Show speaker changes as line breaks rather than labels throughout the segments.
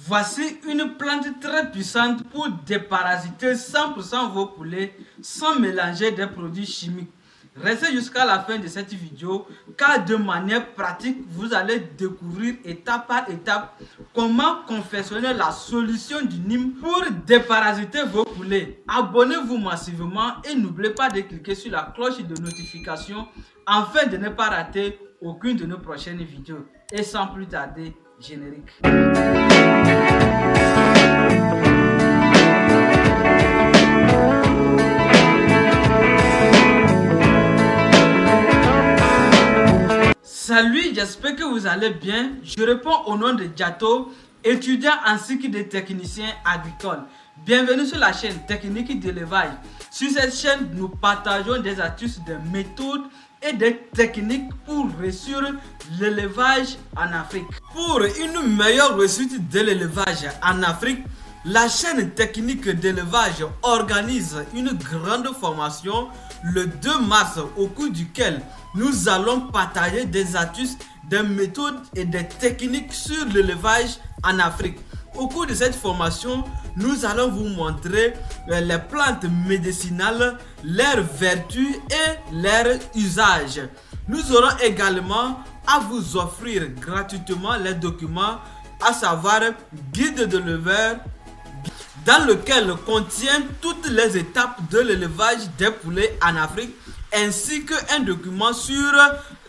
Voici une plante très puissante pour déparasiter 100% vos poulets sans mélanger des produits chimiques. Restez jusqu'à la fin de cette vidéo car de manière pratique, vous allez découvrir étape par étape comment confectionner la solution du Neem pour déparasiter vos poulets. Abonnez-vous massivement et n'oubliez pas de cliquer sur la cloche de notification afin de ne pas rater aucune de nos prochaines vidéos. Et sans plus tarder, générique. Salut, j'espère que vous allez bien. Je réponds au nom de Diato, étudiant ainsi que des techniciens agricoles. Bienvenue sur la chaîne Technique d'élevage. Sur cette chaîne, nous partageons des astuces, des méthodes et des techniques pour réussir l'élevage en Afrique. Pour une meilleure réussite de l'élevage en Afrique, la chaîne Technique d'élevage organise une grande formation le 2 mars au cours duquel nous allons partager des astuces, des méthodes et des techniques sur l'élevage en Afrique. Au cours de cette formation, nous allons vous montrer les plantes médicinales, leurs vertus et leurs usages. Nous aurons également à vous offrir gratuitement les documents, à savoir guide de l'éleveur, dans lequel contient toutes les étapes de l'élevage des poulets en Afrique, ainsi qu'un document sur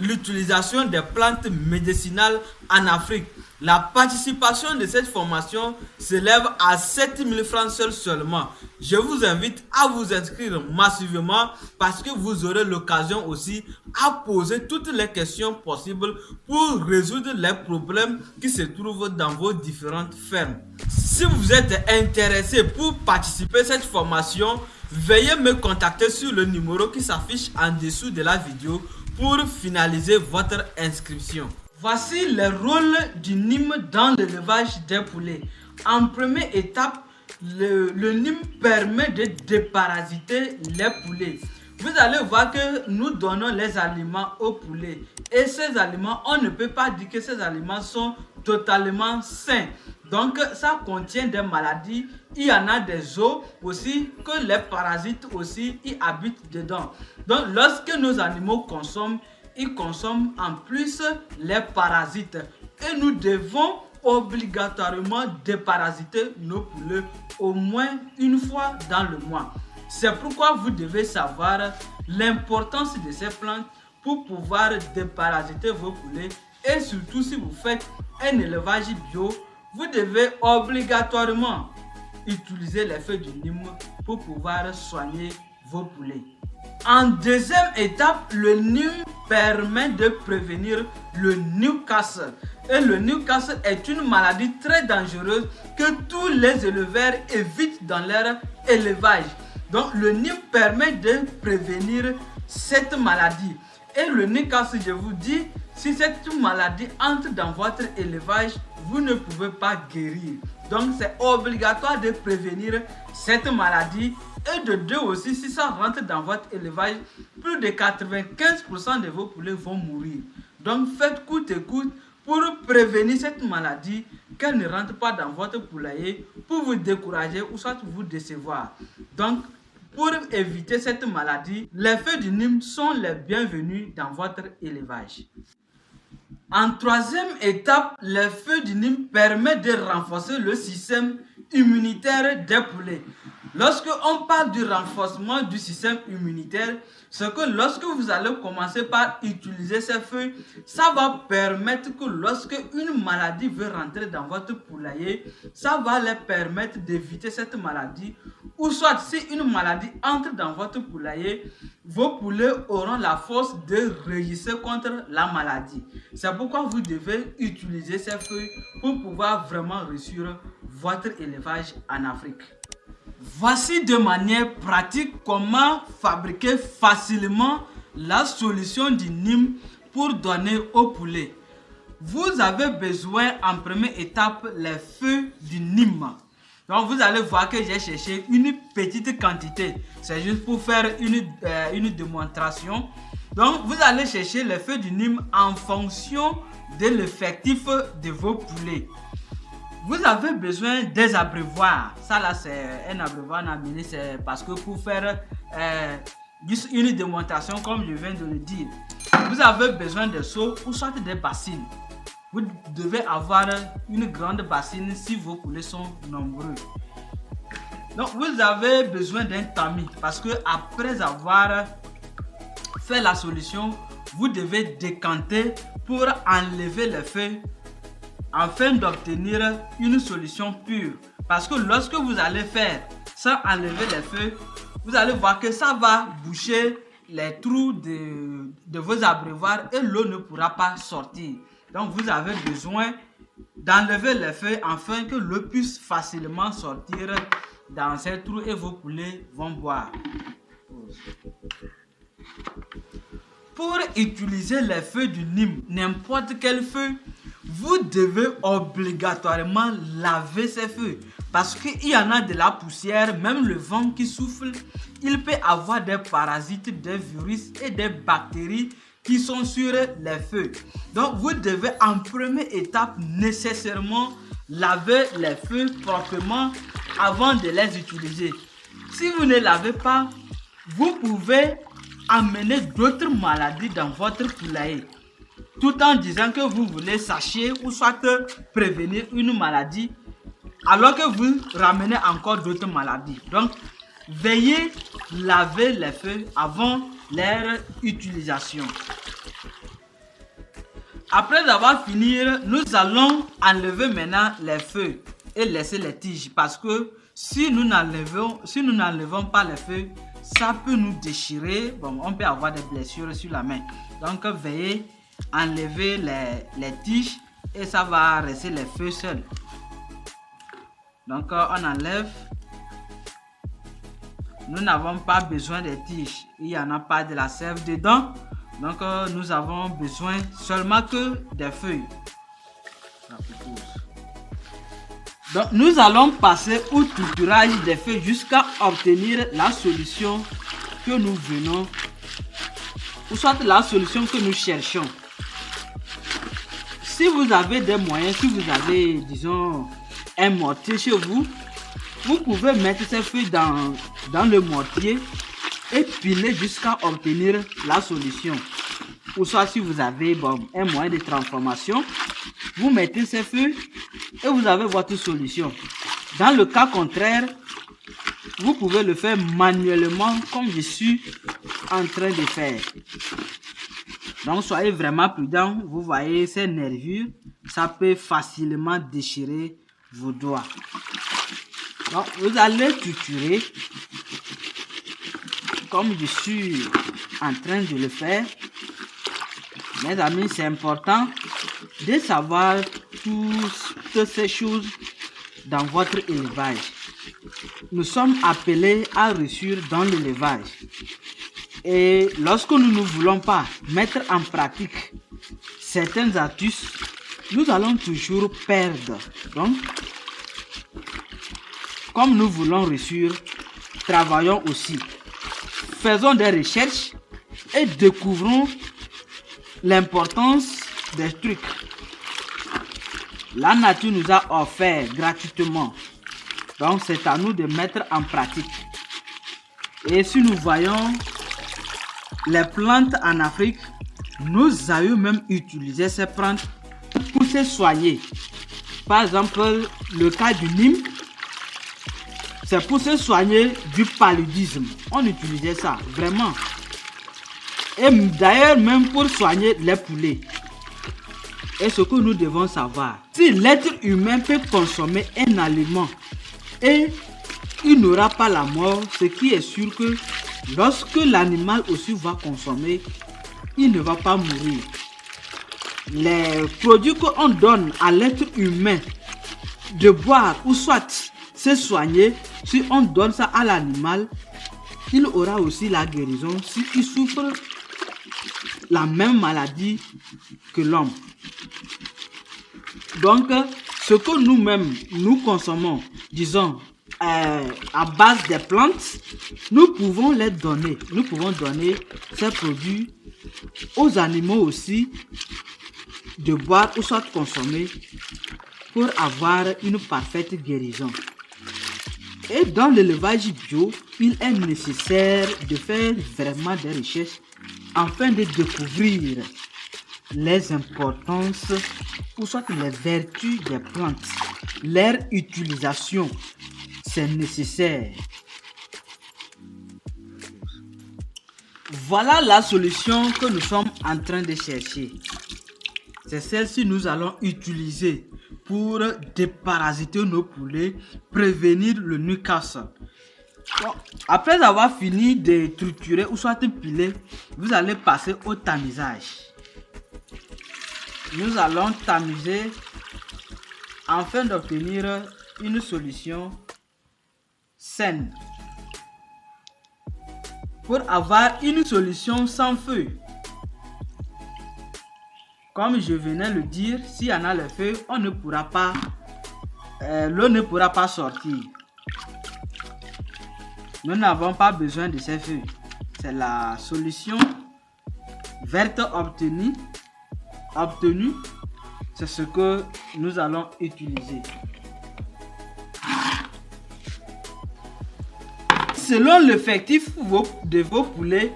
l'utilisation des plantes médicinales en Afrique. La participation de cette formation s'élève à 7 000 francs seulement. Je vous invite à vous inscrire massivement parce que vous aurez l'occasion aussi à poser toutes les questions possibles pour résoudre les problèmes qui se trouvent dans vos différentes fermes. Si vous êtes intéressé pour participer à cette formation, veuillez me contacter sur le numéro qui s'affiche en dessous de la vidéo pour finaliser votre inscription. Voici les rôles du Neem dans l'élevage des poulets. En première étape, le Neem permet de déparasiter les poulets. Vous allez voir que nous donnons les aliments aux poulets. Et ces aliments, on ne peut pas dire que ces aliments sont totalement sains. Donc ça contient des maladies, il y en a des os aussi, que les parasites aussi y habitent dedans. Donc lorsque nos animaux consomment, ils consomment en plus les parasites. Et nous devons obligatoirement déparasiter nos poulets au moins une fois dans le mois. C'est pourquoi vous devez savoir l'importance de ces plantes pour pouvoir déparasiter vos poulets. Et surtout si vous faites un élevage bio, vous devez obligatoirement utiliser les feuilles du Neem pour pouvoir soigner vos poulets. En deuxième étape, le Neem permet de prévenir le Newcastle. Et le Newcastle est une maladie très dangereuse que tous les éleveurs évitent dans leur élevage. Donc le Neem permet de prévenir cette maladie. Et le Newcastle, je vous dis, si cette maladie entre dans votre élevage, vous ne pouvez pas guérir. Donc c'est obligatoire de prévenir cette maladie. Et de deux aussi, si ça rentre dans votre élevage, plus de 95% de vos poulets vont mourir. Donc faites coûte et coûte pour prévenir cette maladie, qu'elle ne rentre pas dans votre poulailler pour vous décourager ou soit vous décevoir. Donc pour éviter cette maladie, les feuilles du Neem sont les bienvenues dans votre élevage. En troisième étape, les feuilles du Neem permettent de renforcer le système immunitaire des poulets. Lorsque on parle du renforcement du système immunitaire, c'est que lorsque vous allez commencer par utiliser ces feuilles, ça va permettre que lorsque une maladie veut rentrer dans votre poulailler, ça va les permettre d'éviter cette maladie. Ou soit si une maladie entre dans votre poulailler, vos poulets auront la force de résister contre la maladie. C'est pourquoi vous devez utiliser ces feuilles pour pouvoir vraiment réussir votre élevage en Afrique. Voici de manière pratique comment fabriquer facilement la solution du Neem pour donner aux poulets. Vous avez besoin en première étape les feuilles du Neem. Donc vous allez voir que j'ai cherché une petite quantité. C'est juste pour faire une démonstration. Donc vous allez chercher les feuilles du Neem en fonction de l'effectif de vos poulets. Vous avez besoin des abreuvoirs. Ça là, c'est un abreuvoir amené, c'est parce que pour faire une démonstration, comme je viens de le dire, vous avez besoin de seaux ou soit des bassines. Vous devez avoir une grande bassine si vos poulets sont nombreux. Donc vous avez besoin d'un tamis parce que après avoir fait la solution, vous devez décanter pour enlever les feuilles afin d'obtenir une solution pure. Parce que lorsque vous allez faire sans enlever les feuilles, vous allez voir que ça va boucher les trous de vos abreuvoirs et l'eau ne pourra pas sortir. Donc vous avez besoin d'enlever les feuilles afin que l'eau puisse facilement sortir dans ces trous et vos poulets vont boire. Pour utiliser les feuilles du Nîmes, n'importe quelle feuille, vous devez obligatoirement laver ces feuilles parce qu'il y en a de la poussière, même le vent qui souffle, il peut avoir des parasites, des virus et des bactéries qui sont sur les feuilles. Donc vous devez en première étape nécessairement laver les feuilles proprement avant de les utiliser. Si vous ne lavez pas, vous pouvez amener d'autres maladies dans votre poulailler. Tout en disant que vous voulez sacher ou soit prévenir une maladie, alors que vous ramenez encore d'autres maladies. Donc, veuillez laver les feuilles avant leur utilisation. Après avoir fini, nous allons enlever maintenant les feuilles et laisser les tiges parce que si nous n'enlevons pas les feuilles, ça peut nous déchirer. Bon, on peut avoir des blessures sur la main. Donc, veuillez enlever les tiges et ça va rester les feuilles seules. Donc, on enlève. Nous n'avons pas besoin des tiges. Il n'y en a pas de la sève dedans. Donc, nous avons besoin seulement que des feuilles. Donc, nous allons passer au triturage des feuilles jusqu'à obtenir la solution que nous venons, ou soit la solution que nous cherchons. Si vous avez des moyens, si vous avez, disons, un mortier chez vous, vous pouvez mettre ces feuilles dans le mortier et piler jusqu'à obtenir la solution. Ou soit si vous avez un moyen de transformation, vous mettez ces feuilles et vous avez votre solution. Dans le cas contraire, vous pouvez le faire manuellement comme je suis en train de faire. Donc soyez vraiment prudent. Vous voyez ces nervures, ça peut facilement déchirer vos doigts. Donc vous allez triturer comme je suis en train de le faire. Mes amis, c'est important de savoir toutes ces choses dans votre élevage. Nous sommes appelés à réussir dans l'élevage. Et lorsque nous ne voulons pas mettre en pratique certaines astuces, nous allons toujours perdre. Donc, comme nous voulons réussir, travaillons aussi. Faisons des recherches et découvrons l'importance des trucs. La nature nous a offert gratuitement. Donc c'est à nous de mettre en pratique. Et si nous voyons les plantes en Afrique, nos aïeux même utilisaient ces plantes pour se soigner. Par exemple, le cas du Nîmes, c'est pour se soigner du paludisme. On utilisait ça, vraiment. Et d'ailleurs, même pour soigner les poulets. Et ce que nous devons savoir, si l'être humain peut consommer un aliment et il n'aura pas la mort, ce qui est sûr que lorsque l'animal aussi va consommer, il ne va pas mourir. Les produits qu'on donne à l'être humain de boire ou soit se soigner, si on donne ça à l'animal, il aura aussi la guérison s'il souffre la même maladie que l'homme. Donc, ce que nous-mêmes, nous consommons, disons, à base des plantes, nous pouvons les donner. Nous pouvons donner ces produits aux animaux aussi, de boire ou soit consommer, pour avoir une parfaite guérison. Et dans l'élevage bio, il est nécessaire de faire vraiment des recherches afin de découvrir les importances ou soit les vertus des plantes, leur utilisation. C'est nécessaire. Voilà la solution que nous sommes en train de chercher. C'est celle-ci que nous allons utiliser pour déparasiter nos poulets, prévenir le Newcastle. Bon, après avoir fini de triturer ou soit de piler, vous allez passer au tamisage. Nous allons tamiser afin d'obtenir une solution saine. Pour avoir une solution sans feu. Comme je venais le dire, s'il y en a le feu, on ne pourra pas, l'eau ne pourra pas sortir. Nous n'avons pas besoin de ces feux. C'est la solution verte obtenue. C'est ce que nous allons utiliser. Selon l'effectif de vos poulets,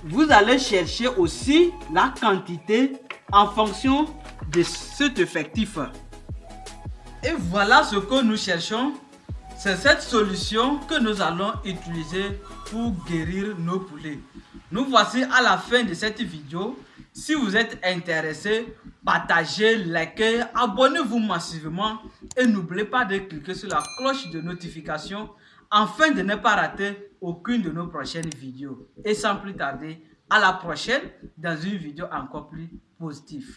vous allez chercher aussi la quantité en fonction de cet effectif. Et voilà ce que nous cherchons. C'est cette solution que nous allons utiliser pour guérir nos poulets. Nous voici à la fin de cette vidéo. Si vous êtes intéressé, partagez, likez, abonnez-vous massivement et n'oubliez pas de cliquer sur la cloche de notification afin de ne pas rater aucune de nos prochaines vidéos. Et sans plus tarder, à la prochaine dans une vidéo encore plus positive.